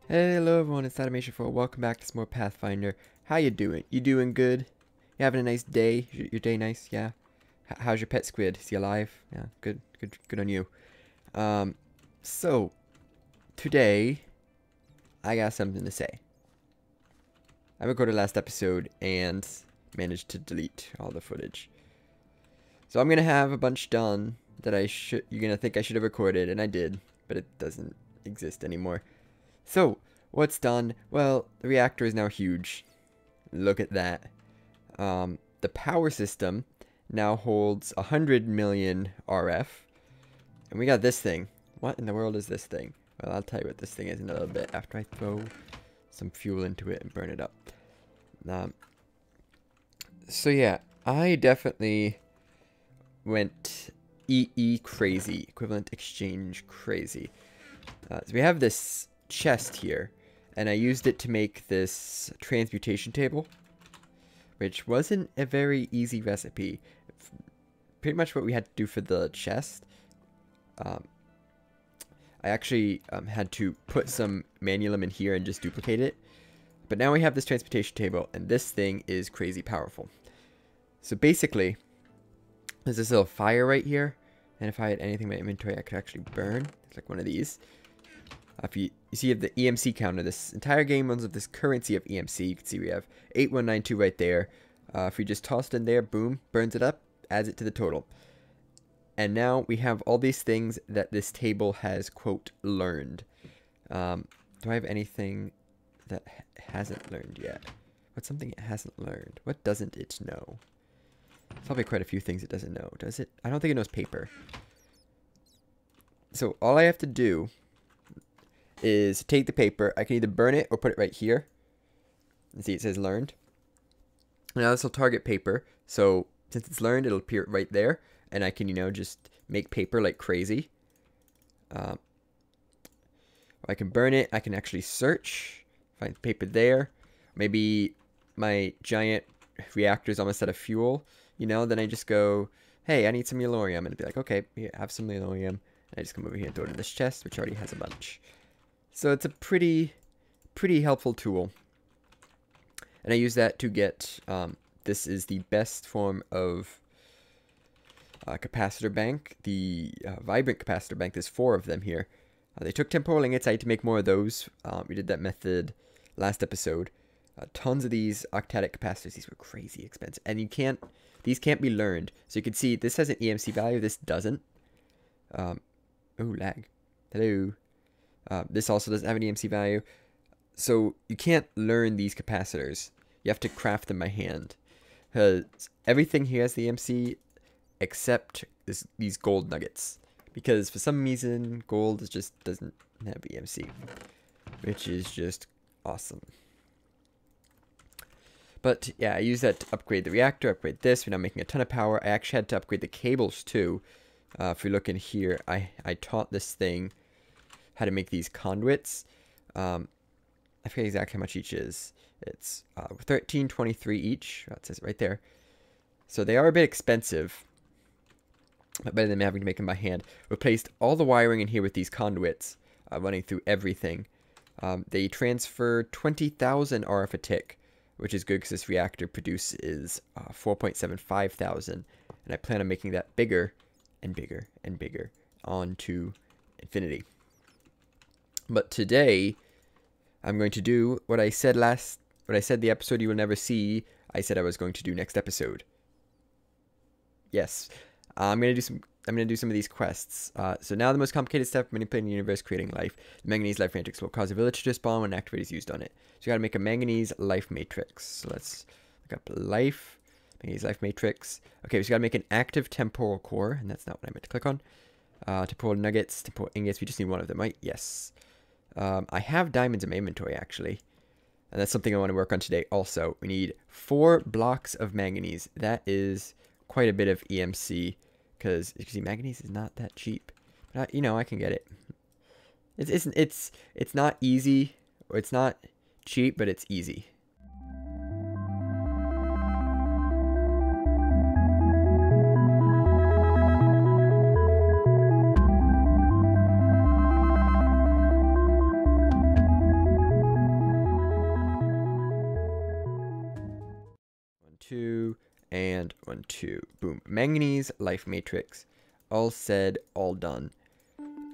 Hello everyone, it's tEMpOrAl. Welcome back to some more Pathfinder. How you doing? You doing good? You having a nice day? Your day nice? Yeah. How's your pet squid? Is he alive? Yeah, good on you. So today I got something to say. I recorded last episode and managed to delete all the footage. So I'm gonna have a bunch done that you're gonna think I should have recorded, and I did, but it doesn't exist anymore. So, what's done? Well, the reactor is now huge. Look at that. The power system now holds 100 million RF. And we got this thing. What in the world is this thing? Well, I'll tell you what this thing is in a little bit after I throw some fuel into it and burn it up. So yeah, I definitely went EE crazy. Equivalent exchange crazy. So we have this chest here, and I used it to make this transmutation table, which wasn't a very easy recipe. Pretty much what we had to do for the chest, I actually had to put some manualum in here and just duplicate it, but now we have this transmutation table, and this thing is crazy powerful. So basically, there's this little fire right here, and if I had anything in my inventory I could actually burn. It's like one of these. If you see the EMC counter, this entire game runs with this currency of EMC. You can see we have 8192 right there. If we just toss it in there, boom, burns it up, adds it to the total. And now we have all these things that this table has, quote, learned. Do I have anything that hasn't learned yet? What's something it hasn't learned? What doesn't it know? There's probably quite a few things it doesn't know. Does it? I don't think it knows paper. So all I have to do is take the paper. I can either burn it or put it right here. And see, it says learned. Now this will target paper. So since it's learned, it'll appear right there. And I can, just make paper like crazy. I can burn it. I can actually search. Find paper there. Maybe my giant reactor is almost out of fuel. Then I just go, hey, I need some Yellorium. And it'd be like, okay, here, have some Yellorium. And I just come over here and throw it in this chest, which already has a bunch. So it's a pretty helpful tool. And I use that to get, this is the best form of capacitor bank. The vibrant capacitor bank, there's 4 of them here. They took temporal ingots. I had to make more of those. We did that method last episode. Tons of these octatic capacitors. These were crazy expensive. And these can't be learned. So you can see this has an EMC value. This doesn't. Oh, lag. Hello. This also doesn't have an EMC value. So you can't learn these capacitors. You have to craft them by hand. Because everything here has the EMC except these gold nuggets. Because for some reason, gold just doesn't have EMC. Which is just awesome. But yeah, I use that to upgrade the reactor, upgrade this. We're now making a ton of power. I actually had to upgrade the cables too. If you look in here, I taught this thing how to make these conduits. I forget exactly how much each is. It's $13.23 each. It says it right there. So they are a bit expensive, but better than having to make them by hand. Replaced all the wiring in here with these conduits running through everything. They transfer 20,000 RF a tick, which is good because this reactor produces 4.75 thousand, and I plan on making that bigger and bigger and bigger onto infinity. But today, I'm going to do what I said the episode you will never see, I said I was going to do next episode. Yes. I'm going to do some of these quests. So now the most complicated step, manipulating the universe, creating life. The manganese life matrix will cause a village to spawn when an activator is used on it. So you got to make a manganese life matrix. So let's look up life, manganese life matrix. Okay, so you got to make an active temporal core, and that's not what I meant to click on. Temporal nuggets, temporal ingots. We just need one of them, right? Yes. I have diamonds in my inventory, actually. And that's something I want to work on today also. We need 4 blocks of manganese. That is quite a bit of EMC. Because, you can see, manganese is not that cheap. But, I can get it. It's not easy. Or it's not cheap, but it's easy. And 1, 2. Boom. Manganese, life matrix. All said, all done.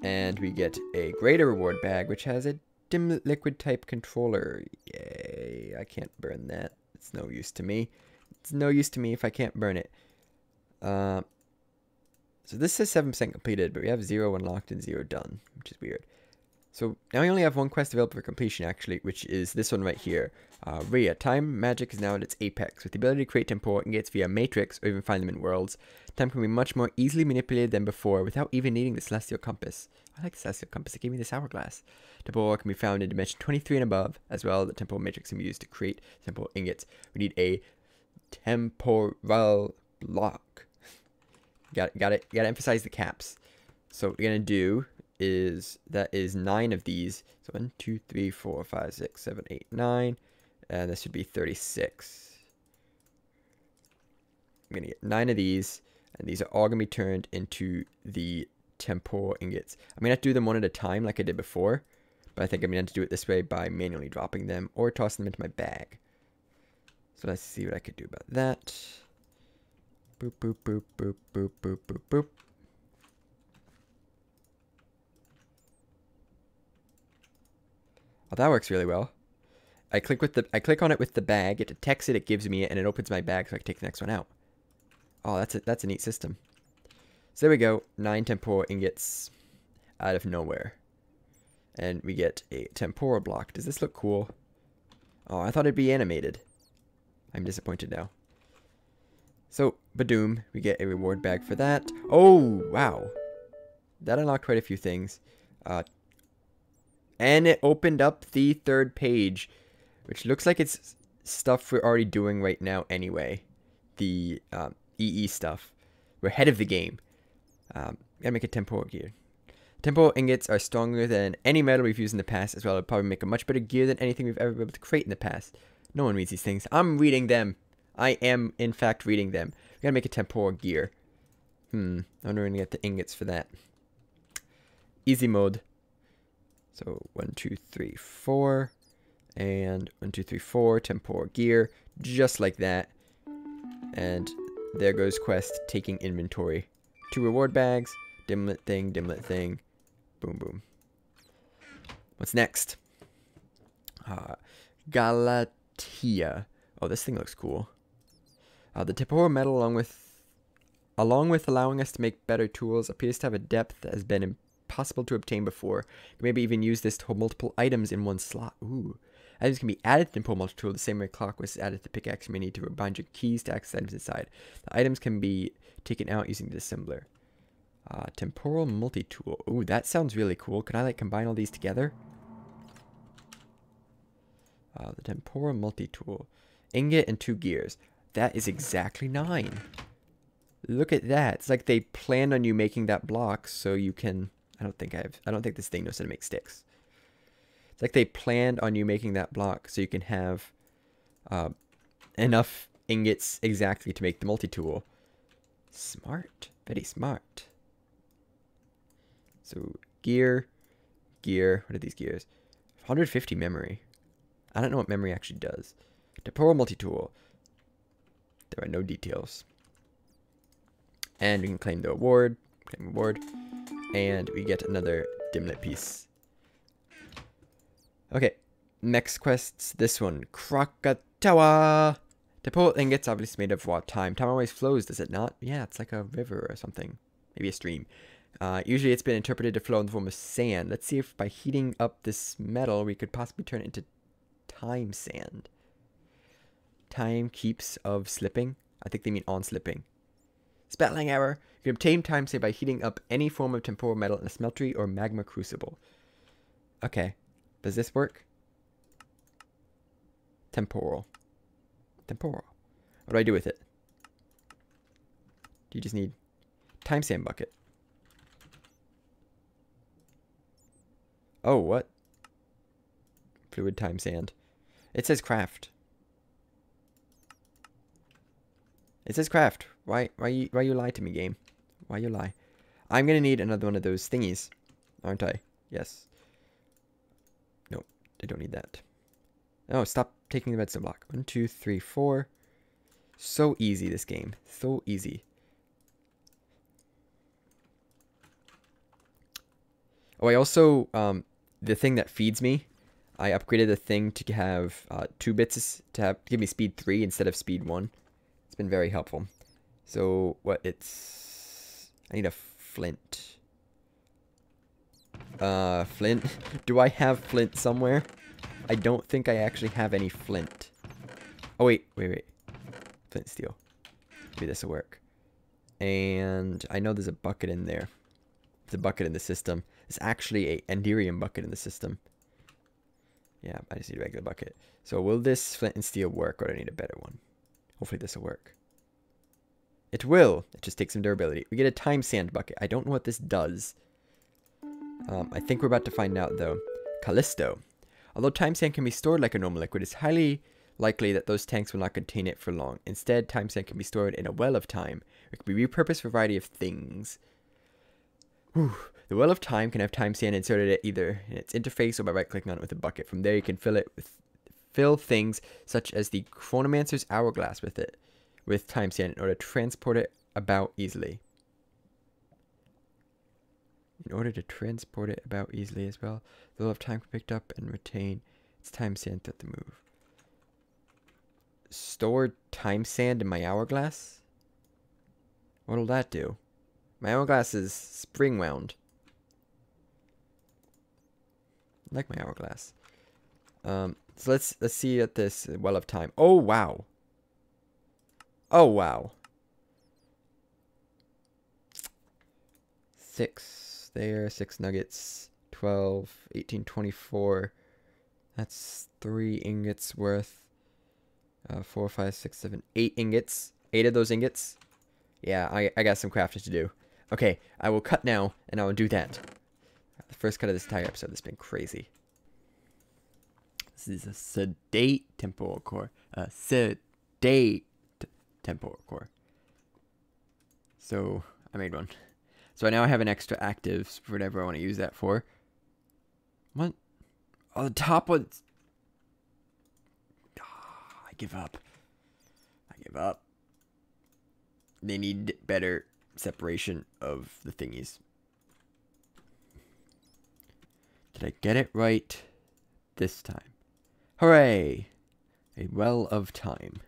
And we get a greater reward bag, which has a dim liquid type controller. Yay. I can't burn that. It's no use to me. It's no use to me if I can't burn it. So this says 7% completed, but we have 0 unlocked and 0 done, which is weird. So now we only have one quest available for completion, actually, which is this one right here. Rhea, time magic is now at its apex. With the ability to create temporal ingots via matrix or even find them in worlds, time can be much more easily manipulated than before without even needing the celestial compass. I like the celestial compass. It gave me this hourglass. Temporal can be found in dimension 23 and above, as well. The temporal matrix can be used to create temporal ingots. We need a tEMpOrAl block. Gotta emphasize the caps. So what we're gonna do is, that is 9 of these. So 1, 2, 3, 4, 5, 6, 7, 8, 9. And this should be 36. I'm gonna get 9 of these, and these are all gonna be turned into the temporal ingots. I'm gonna have to do them one at a time like I did before, but I think I'm gonna have to do it this way by manually dropping them or tossing them into my bag. So let's see what I could do about that. Boop, boop, boop, boop, boop, boop, boop, boop. Oh, that works really well. I click on it with the bag, it detects it, it gives me it, and it opens my bag so I can take the next one out. Oh, that's a neat system. So there we go, 9 temporal ingots out of nowhere. And we get a temporal block. Does this look cool? Oh, I thought it'd be animated. I'm disappointed now. So, badoom, we get a reward bag for that. Oh, wow. That unlocked quite a few things. And it opened up the 3rd page, which looks like it's stuff we're already doing right now anyway. The EE stuff. We're ahead of the game. Gotta make a temporal gear. Temporal ingots are stronger than any metal we've used in the past, as well. It'll probably make a much better gear than anything we've ever been able to create in the past. No one reads these things. I'm reading them. I am, in fact, reading them. We gotta make a temporal gear. I wonder when we're gonna get the ingots for that. Easy mode. So 1, 2, 3, 4. And 1, 2, 3, 4. Temporal gear. Just like that. And there goes quest taking inventory. 2 reward bags. Dimlet thing, dimlet thing. Boom, boom. What's next? Galatea. Oh, this thing looks cool. The temporal metal, along with allowing us to make better tools, appears to have a depth that has been impossible to obtain before. You can maybe even use this to hold multiple items in one slot. Ooh. Items can be added to the temporal multi-tool the same way clock was added to the pickaxe. You may need to bind your keys to access items inside. The items can be taken out using the assembler. Temporal multi-tool. Ooh, that sounds really cool. Could I, like, combine all these together? The temporal multi-tool. Ingot and 2 gears. That is exactly 9. Look at that. It's like they planned on you making that block so you can... I don't think this thing knows how to make sticks. It's like they planned on you making that block so you can have enough ingots exactly to make the multi-tool. Smart. Very smart. So, gear. What are these gears? 150 memory. I don't know what memory actually does. Temporal multi-tool. There are no details. And we can claim the award. Claim award. And we get another dimlet piece. Okay. Next quest's this one. Krakatawa. Temporal ingots obviously made of what? Time. Time always flows, does it not? Yeah, it's like a river or something. Maybe a stream. Usually it's been interpreted to flow in the form of sand. Let's see if by heating up this metal we could possibly turn it into time sand. Time keeps of slipping. I think they mean on slipping. Spelling error. You can obtain time sand by heating up any form of temporal metal in a smeltery or magma crucible. Okay. Does this work? Temporal. Temporal. What do I do with it? Do you just need time sand bucket? Oh, what? Fluid time sand. It says craft. It says craft. Why you lie to me, game? Why you lie? I'm gonna need another one of those thingies, aren't I? Yes. No, I don't need that. Oh, stop taking the redstone block. 1, 2, 3, 4. So easy, this game. So easy. Oh, I also, the thing that feeds me, I upgraded the thing to have 2 bits to give me speed 3 instead of speed 1. It's been very helpful. So, I need a flint. Flint? Do I have flint somewhere? I don't think I actually have any flint. Oh, wait. Flint steel. Maybe this will work. And I know there's a bucket in there. There's a bucket in the system. There's actually a Enderium bucket in the system. Yeah, I just need a regular bucket. So will this flint and steel work, or do I need a better one? Hopefully this will work. It will. It just takes some durability. We get a time sand bucket. I don't know what this does. I think we're about to find out, though. Callisto. Although time sand can be stored like a normal liquid, it's highly likely that those tanks will not contain it for long. Instead, time sand can be stored in a well of time. It can be repurposed for a variety of things. Whew. The well of time can have time sand inserted at either in its interface or by right-clicking on it with a bucket. From there, you can fill things such as the Chronomancer's hourglass with time sand in order to transport it about easily. In order to transport it about easily as well, the well of time can be picked up and retain its time sand throughout the move. Store time sand in my hourglass? What'll that do? My hourglass is spring wound. I like my hourglass. So let's see at this well of time. Oh wow. Oh wow. 6 there, 6 nuggets, 12, 18, 24. That's 3 ingots worth. 4, 5, 6, 7, 8 ingots. 8 of those ingots. Yeah, I got some crafting to do. Okay, I will cut now, and I will do that. The first cut of this entire episode has been crazy. This is a sedate temporal core. A sedate temporal core. So, I made one. So now I have an extra active for whatever I want to use that for. What? Oh, the top ones. Oh, I give up. I give up. They need better separation of the thingies. Did I get it right this time? Hooray! A well of time.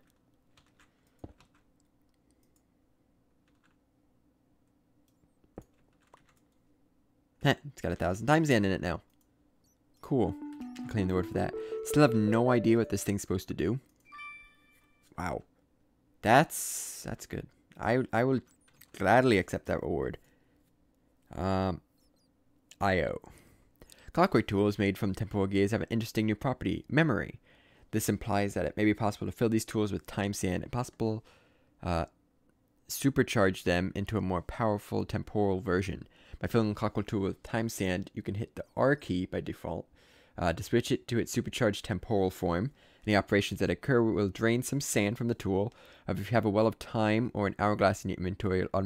It's got 1,000 time sand in it now. Cool. Claim the word for that. Still have no idea what this thing's supposed to do. Wow. That's good. I will gladly accept that reward. IO. Clockwork tools made from temporal gears have an interesting new property, memory. This implies that it may be possible to fill these tools with time sand and possible supercharge them into a more powerful temporal version. By filling a clockwork tool with time sand, you can hit the R key by default to switch it to its supercharged temporal form. Any operations that occur will drain some sand from the tool. If you have a well of time or an hourglass in your inventory, it will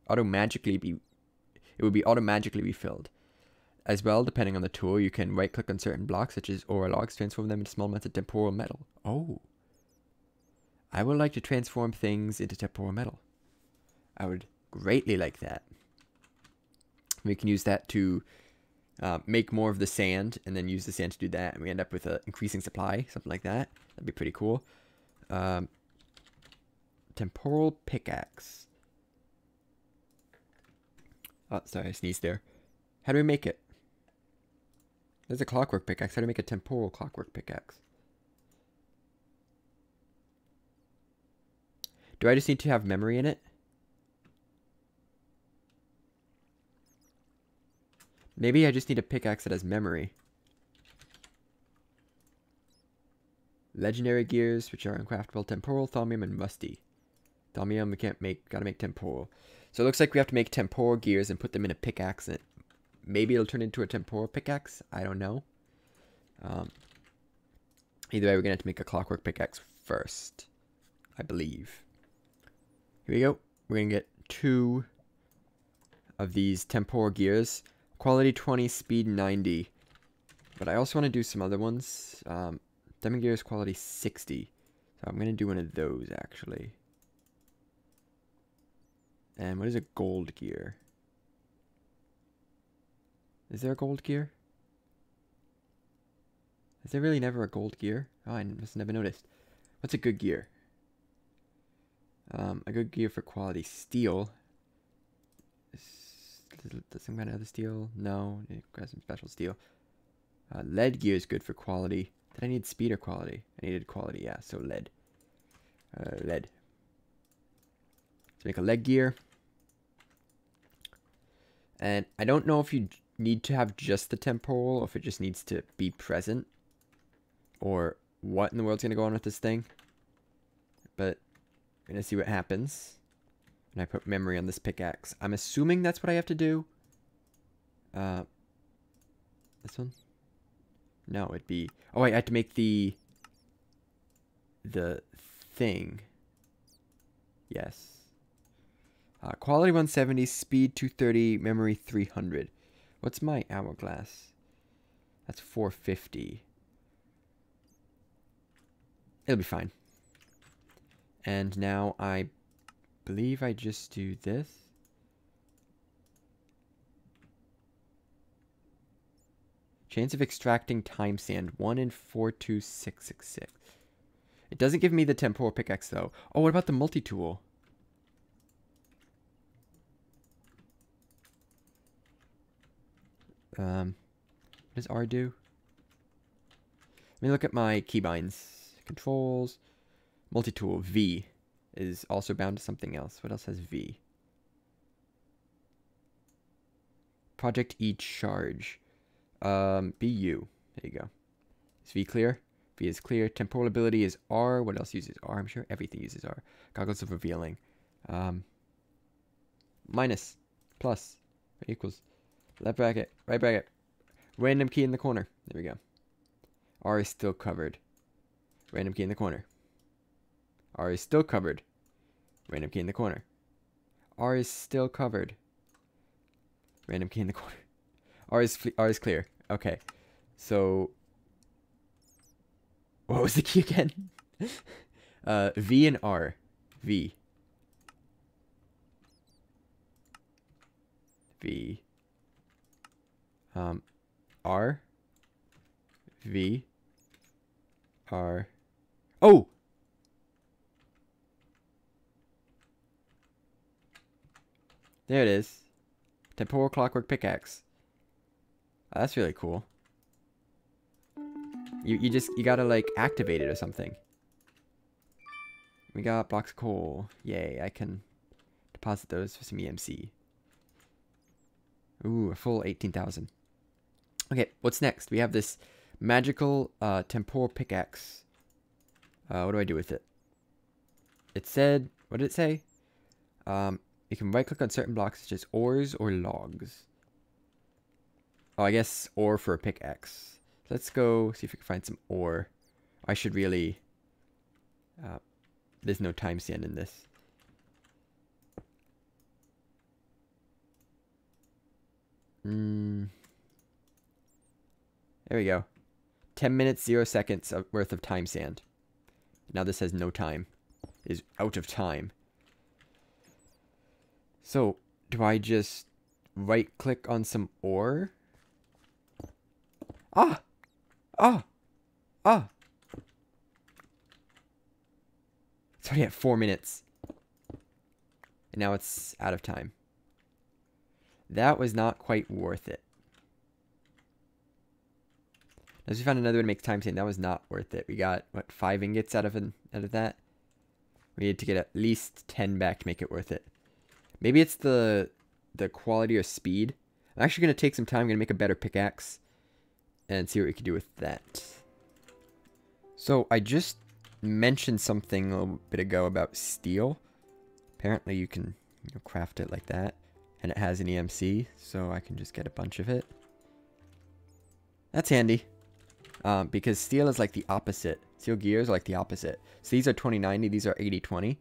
automatically be filled. As well, depending on the tool, you can right-click on certain blocks, such as ore logs, transform them into small amounts of temporal metal. Oh. I would like to transform things into temporal metal. I would greatly like that. We can use that to make more of the sand, and then use the sand to do that, and we end up with an increasing supply, something like that. That'd be pretty cool. Temporal pickaxe. Oh, sorry, I sneezed there. How do we make it? There's a clockwork pickaxe. How do we make a temporal clockwork pickaxe? Do I just need to have memory in it? Maybe I just need a pickaxe that has memory. Legendary gears, which are uncraftable. Temporal, thaumium, and rusty. Thaumium we can't make. Gotta make temporal. So it looks like we have to make temporal gears and put them in a pickaxe. And maybe it'll turn into a temporal pickaxe. I don't know. Either way, we're gonna have to make a clockwork pickaxe first, I believe. Here we go. We're gonna get 2 of these temporal gears. Quality 20, speed 90. But I also want to do some other ones. Diamond gears quality 60. So I'm going to do one of those, actually. And what is a gold gear? Is there a gold gear? Is there really never a gold gear? Oh, I must have never noticed. What's a good gear? A good gear for quality steel. Does some kind of other steel? No, it got some special steel. Lead gear is good for quality. Did I need speed or quality? I needed quality, yeah, so lead. Lead. Let's make a lead gear. And I don't know if you need to have just the temporal, or if it just needs to be present, or what in the world's going to go on with this thing. But we're going to see what happens when I put memory on this pickaxe. I'm assuming that's what I have to do. This one? No, it'd be... Oh, I had to make the thing. Yes. Quality 170, speed 230, memory 300. What's my hourglass? That's 450. It'll be fine. And now I believe I just do this. Chance of extracting time sand, 1 in 42666. It doesn't give me the temporal pickaxe though. Oh, what about the multi-tool? What does R do? Let me look at my keybinds. Controls. Multi-tool, V, is also bound to something else. What else has V? Project E charge. BU. There you go. Is V clear? V is clear. Temporal ability is R. What else uses R? I'm sure everything uses R. Goggles of revealing. Minus. Plus. Equals. Left bracket. Right bracket. Random key in the corner. There we go. R is still covered. Random key in the corner. R is still covered. Random key in the corner. R is still covered. Random key in the corner. R is clear. Okay. So what was the key again? V and R. V. V. R. V. R. Oh! There it is. Temporal clockwork pickaxe. Oh, that's really cool. You gotta like activate it or something. We got blocks of coal. Yay, I can deposit those for some EMC. Ooh, a full 18,000. Okay, what's next? We have this magical temporal pickaxe. What do I do with it? It said, what did it say? You can right click on certain blocks such as ores or logs. Oh, I guess ore for a pickaxe. Let's go see if we can find some ore. I should really... there's no time sand in this. There we go. 10 minutes, 0 seconds worth of time sand. Now this has no time. It is out of time. So, do I just right click on some ore? Ah! Ah! Ah! It's already at 4 minutes. And now it's out of time. That was not quite worth it. As we found another way to make time sand, that was not worth it. We got, what, 5 ingots out of that? We needed to get at least 10 back to make it worth it. Maybe it's the quality or speed. I'm actually going to take some time. I'm going to make a better pickaxe and see what we can do with that. So I just mentioned something a little bit ago about steel. Apparently you can craft it like that. And it has an EMC, so I can just get a bunch of it. That's handy. Because steel is like the opposite. Steel gears are like the opposite. So these are 2090, these are 8020.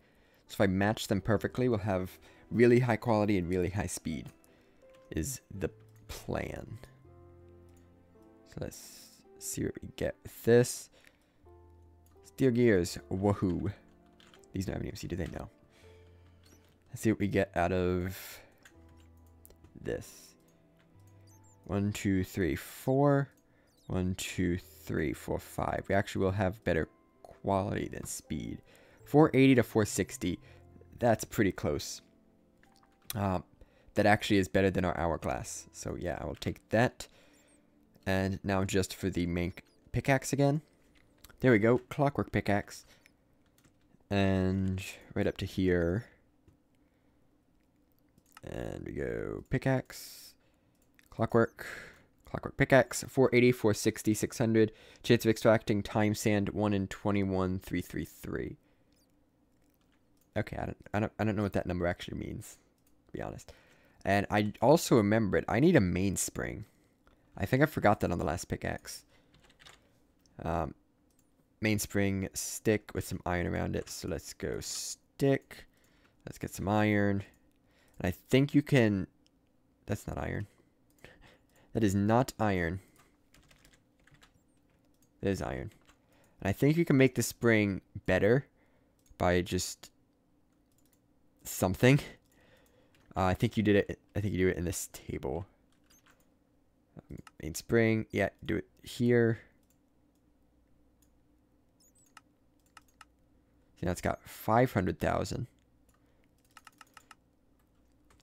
So if I match them perfectly, we'll have really high quality and really high speed. Is the plan. So let's see what we get with this. Steel gears, woohoo. These don't have an EMC, do they? No. Let's see what we get out of this. 1, 2, 3, 4. 1, 2, 3, 4, 5. We actually will have better quality than speed. 480 to 460. That's pretty close. That actually is better than our hourglass. So yeah, I will take that. And now just for the main pickaxe again. There we go. Clockwork pickaxe. And right up to here. And we go pickaxe. Clockwork. Clockwork pickaxe. 480, 460, 600. Chance of extracting time sand 1 in 21,333. Okay, I don't know what that number actually means, to be honest. And I also remembered I need a mainspring. I think I forgot that on the last pickaxe. Mainspring stick with some iron around it. So let's go stick. Let's get some iron. And I think you can... That's not iron. That is not iron. That is iron. And I think you can make the spring better by just something. I think you did it. I think you do it in this table. Main spring. Yeah, do it here. See, now it's got 500,000.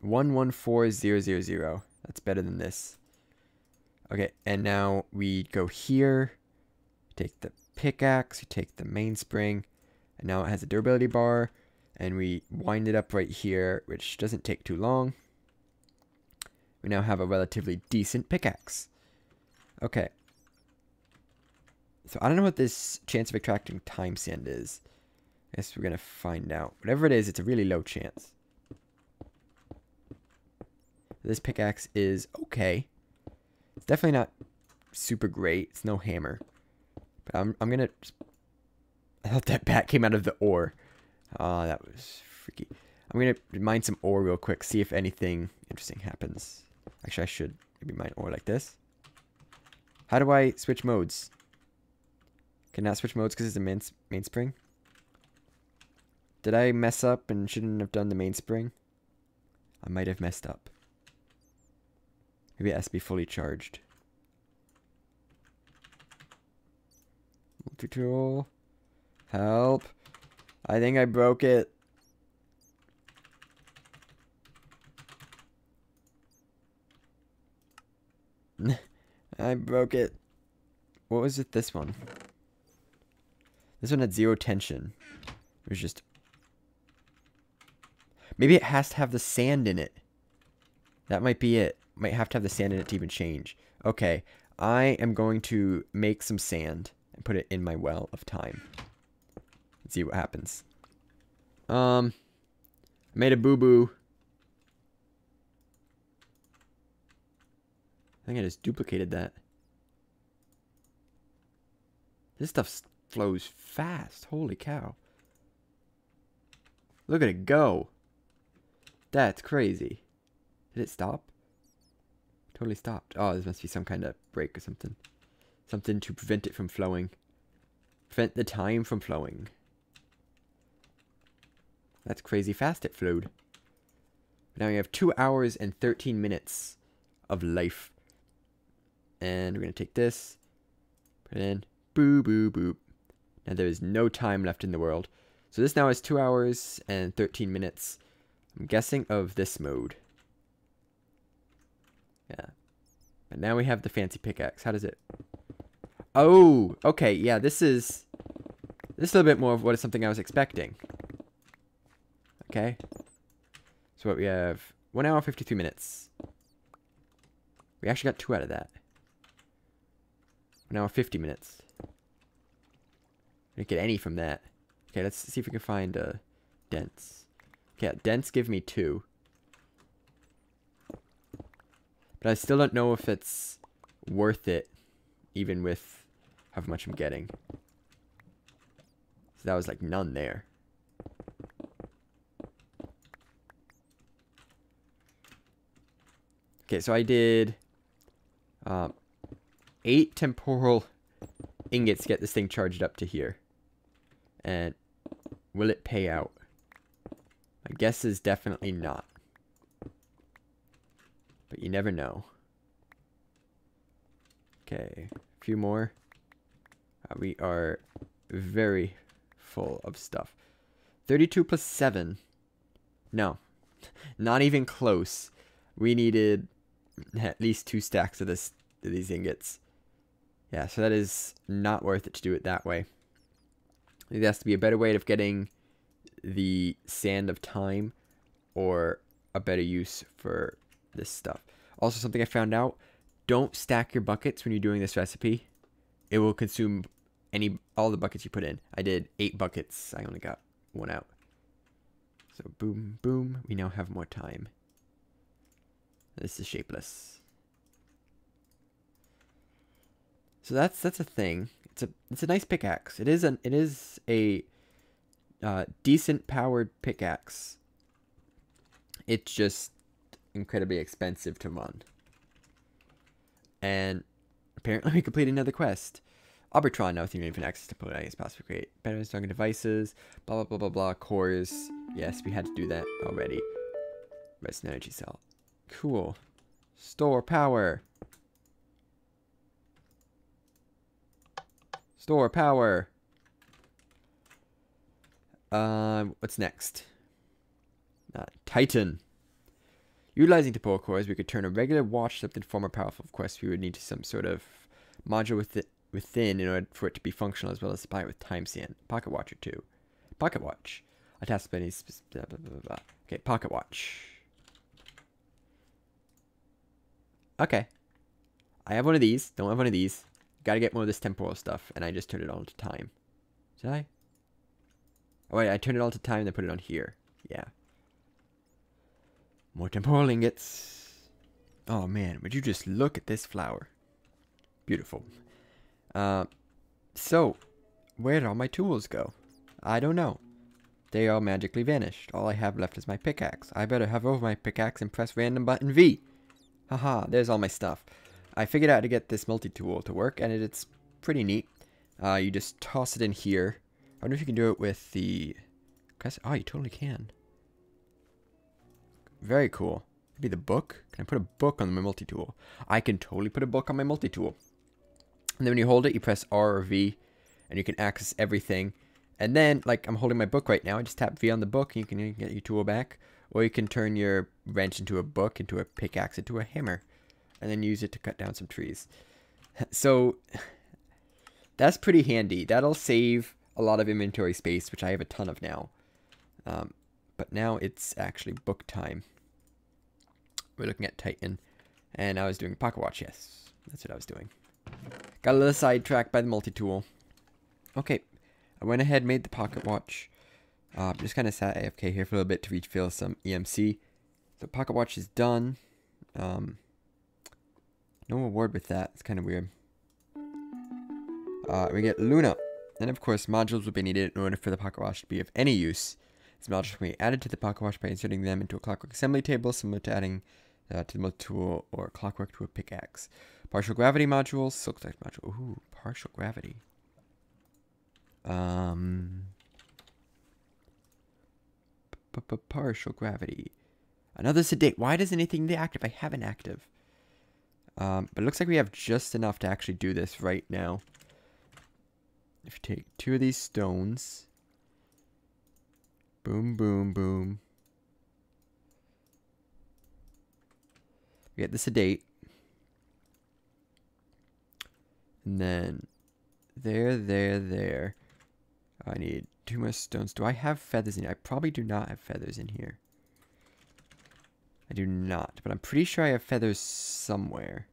114000. That's better than this. Okay, and now we go here. Take the pickaxe. We take the mainspring. And now it has a durability bar. And we wind it up right here, which doesn't take too long. We now have a relatively decent pickaxe. Okay. So I don't know what this chance of extracting time sand is. I guess we're going to find out. Whatever it is, it's a really low chance. This pickaxe is okay. It's definitely not super great. It's no hammer. But I'm going to... I thought that bat came out of the ore. Oh, that was freaky. I'm going to mine some ore real quick. See if anything interesting happens. Actually, I should maybe mine ore like this. How do I switch modes? Can I not switch modes because it's a mainspring? Did I mess up and shouldn't have done the mainspring? I might have messed up. Maybe it has to be fully charged. Multi-tool. Help. I think I broke it. I broke it. What was it, this one? This one had 0 tension. It was just... Maybe it has to have the sand in it. That might be it. Might have to have the sand in it to even change. Okay. I am going to make some sand and put it in my well of time. Let's see what happens. I made a boo-boo. I think I just duplicated that. This stuff flows fast. Holy cow. Look at it go. That's crazy. Did it stop? Totally stopped. Oh, this must be some kind of break or something. Something to prevent it from flowing. Prevent the time from flowing. That's crazy fast it flowed. Now we have 2 hours and 13 minutes of life. And we're going to take this. Put it in. Boo, boo, boop. Now there is no time left in the world. So this now is 2 hours and 13 minutes. I'm guessing of this mode. Yeah. And now we have the fancy pickaxe. How does it... Oh! Okay, yeah, this is a little bit more of what is something I was expecting. Okay. So what we have... 1 hour, 53 minutes. We actually got 2 out of that. 1 hour, 50 minutes. We didn't get any from that. Okay, let's see if we can find dense. Okay, dense give me 2. But I still don't know if it's worth it, even with how much I'm getting. So that was like none there. Okay, so I did 8 temporal ingots to get this thing charged up to here. And will it pay out? My Guess is definitely not. But you never know. Okay, a few more. We are very full of stuff. 32 plus 7. No, not even close. We needed at least 2 stacks of these ingots. Yeah, so that is not worth it to do it that way. I think there has to be a better way of getting the sand of time or a better use for this stuff. Also, something I found out, don't stack your buckets when you're doing this recipe. It will consume all the buckets you put in. I did 8 buckets. I only got 1 out. So boom, boom. We now have more time. This is shapeless. So that's a thing. It's a nice pickaxe. It is a decent powered pickaxe. It's just incredibly expensive to run. And apparently we completed another quest. Arbitron now with even access to put is possible to create better stronger devices. Blah blah blah blah blah. Cores. Yes, we had to do that already. Rest an energy cell. Cool. Store power. Store power. What's next? Titan. Utilizing tEMpOrAl cores, we could turn a regular watch up into more powerful. Of course, we would need some sort of module within in order for it to be functional, as well as supply it with time sand. Pocket watch or 2. Pocket watch. A task blah, blah, blah, blah, blah. Okay, pocket watch. Okay. I have one of these. Don't have one of these. Gotta get more of this tEMpOrAl stuff, and I just turned it all to time. Did I? Oh wait, I turned it all to time and then put it on here. Yeah. More tEMpOrAl ingots. Oh man, would you just look at this flower? Beautiful. So, where did all my tools go? I don't know. They all magically vanished. All I have left is my pickaxe. I better hover over my pickaxe and press random button V. Haha, there's all my stuff. I figured out how to get this multi-tool to work, and it's pretty neat. You just toss it in here. I wonder if you can do it with the... Oh, you totally can. Very cool. Maybe the book? Can I put a book on my multi-tool? I can totally put a book on my multi-tool. And then when you hold it, you press R or V, and you can access everything. And then, like I'm holding my book right now, I just tap V on the book, and you can get your tool back. Or you can turn your wrench into a book, into a pickaxe, into a hammer, and then use it to cut down some trees. So, that's pretty handy. That'll save a lot of inventory space, which I have a ton of now. But now it's actually book time. We're looking at Titan, and I was doing pocket watch. Yes, that's what I was doing. Got a little sidetracked by the multi-tool. Okay, I went ahead and made the pocket watch. Just kind of sat AFK here for a little bit to refill some EMC. So pocket watch is done. No reward with that. It's kind of weird. We get Luna. And of course, modules will be needed in order for the pocket watch to be of any use. These modules can be added to the pocket watch by inserting them into a clockwork assembly table, similar to adding to the multi-tool or clockwork to a pickaxe. Partial gravity modules, silk type module. Ooh, partial gravity. Partial gravity. Another sedate. Why does anything be active? I have an active. But it looks like we have just enough to actually do this right now. If you take 2 of these stones. Boom, boom, boom. We get the sedate. And then there. I need 2 more stones. Do I have feathers in here? I probably do not have feathers in here. I do not, but I'm pretty sure I have feathers somewhere.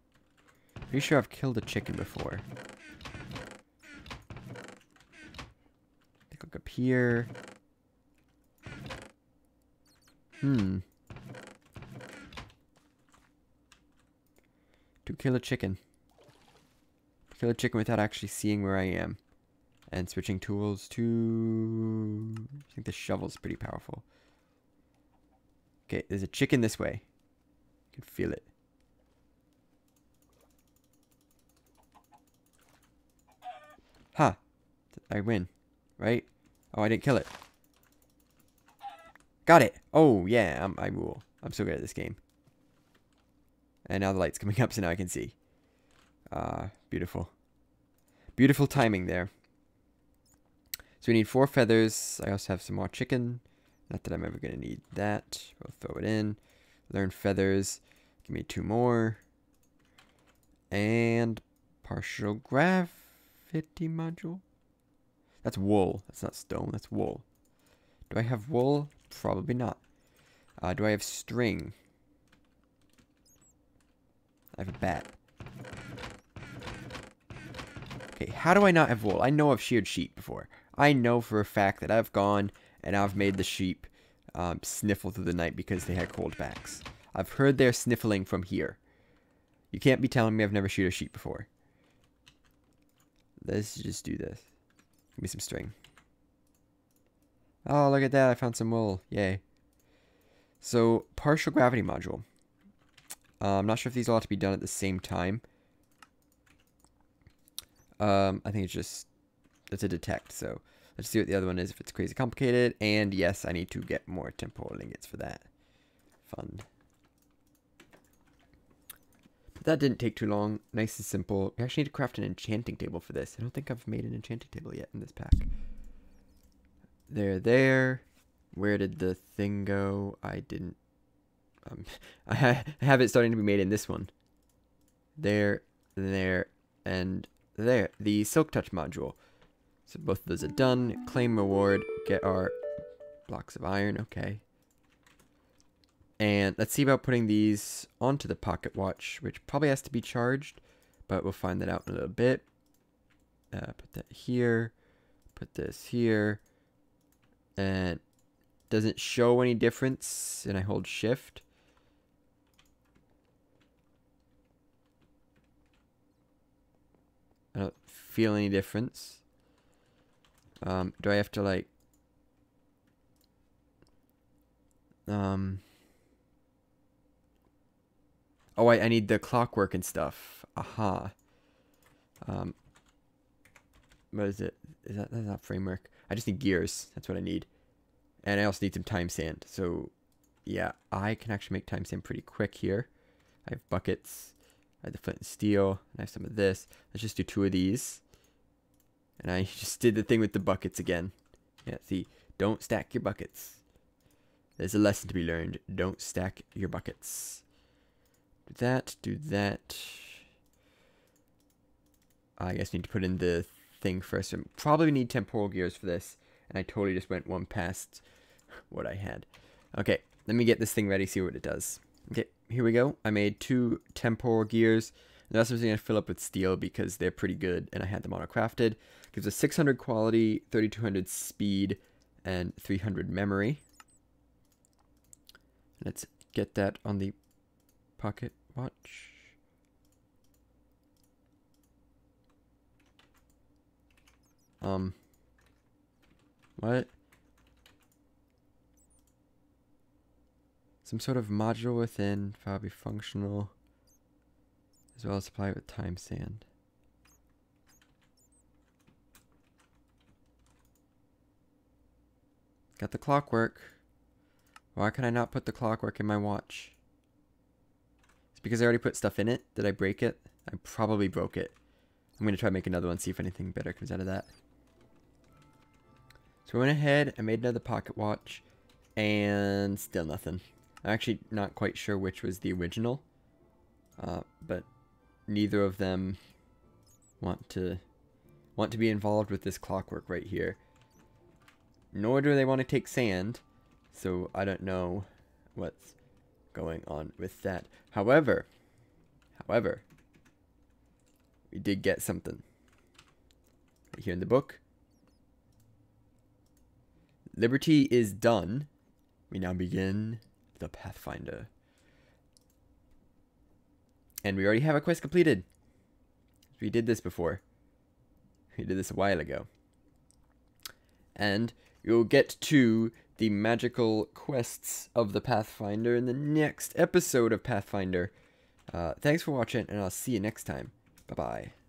Pretty sure I've killed a chicken before. Look up here. To kill a chicken. Kill a chicken without actually seeing where I am. And switching tools to... I think the shovel's pretty powerful. Okay, there's a chicken this way. You can feel it. Ha! I win. Right? Oh, I didn't kill it. Got it. Oh, yeah, I rule. I'm so good at this game. And now the light's coming up, so now I can see. Beautiful. Beautiful timing there. So we need 4 feathers. I also have some more chicken. Not that I'm ever going to need that. We'll throw it in. Learn feathers. Give me 2 more. And partial gravity module. That's wool. That's not stone. That's wool. Do I have wool? Probably not. Do I have string? I have a bat. Okay, how do I not have wool? I know I've sheared sheep before. I know for a fact that I've gone and I've made the sheep sniffle through the night because they had cold backs. I've heard their sniffling from here. You can't be telling me I've never sheared a sheep before. Let's just do this. Give me some string. Oh, look at that. I found some wool. Yay. So, partial gravity module. I'm not sure if these all have to be done at the same time. I think it's a detect. So, let's see what the other one is if it's crazy complicated. And yes, I need to get more tEMpOrAl ingots for that. Fun. But that didn't take too long. Nice and simple. We actually need to craft an enchanting table for this. I don't think I've made an enchanting table yet in this pack. There. Where did the thing go? I didn't. I have it starting to be made in this one. There, and there. The Silk Touch module. So both of those are done. Claim reward. Get our blocks of iron. Okay. And let's see about putting these onto the pocket watch, which probably has to be charged, but we'll find that out in a little bit. Put that here. Put this here. And doesn't show any difference, and I hold shift. I don't feel any difference. Do I have to like oh, I need the clockwork and stuff. Aha. What is it? That's not framework. I just need gears. That's what I need. And I also need some time sand. So, yeah, I can actually make time sand pretty quick here. I have buckets. I have the flint and steel. And I have some of this. Let's just do 2 of these. And I just did the thing with the buckets again. Yeah, see, don't stack your buckets. There's a lesson to be learned. Don't stack your buckets. Do that, do that. I guess I need to put in the thing first. I probably need tEMpOrAl gears for this. And I totally just went one past what I had. Okay, let me get this thing ready, see what it does. Okay, here we go. I made 2 tEMpOrAl gears. The rest of them I'm going to fill up with steel because they're pretty good and I had them auto-crafted. Gives us 600 quality, 3200 speed, and 300 memory. Let's get that on the pocket watch. What? Some sort of module within, probably functional, as well as supply it with time sand. Got the clockwork. Why can I not put the clockwork in my watch? It's because I already put stuff in it. Did I break it? I probably broke it. I'm going to try to make another one, see if anything better comes out of that. So I went ahead, I made another pocket watch, and still nothing. I'm actually not quite sure which was the original, but neither of them want to be involved with this clockwork right here. Nor do they want to take sand, so I don't know what's going on with that. However, we did get something right here in the book. Liberty is done. We now begin the Pathfinder. And we already have a quest completed. We did this before. We did this a while ago. And you'll get to the magical quests of the Pathfinder in the next episode of Pathfinder. Thanks for watching, and I'll see you next time. Bye-bye.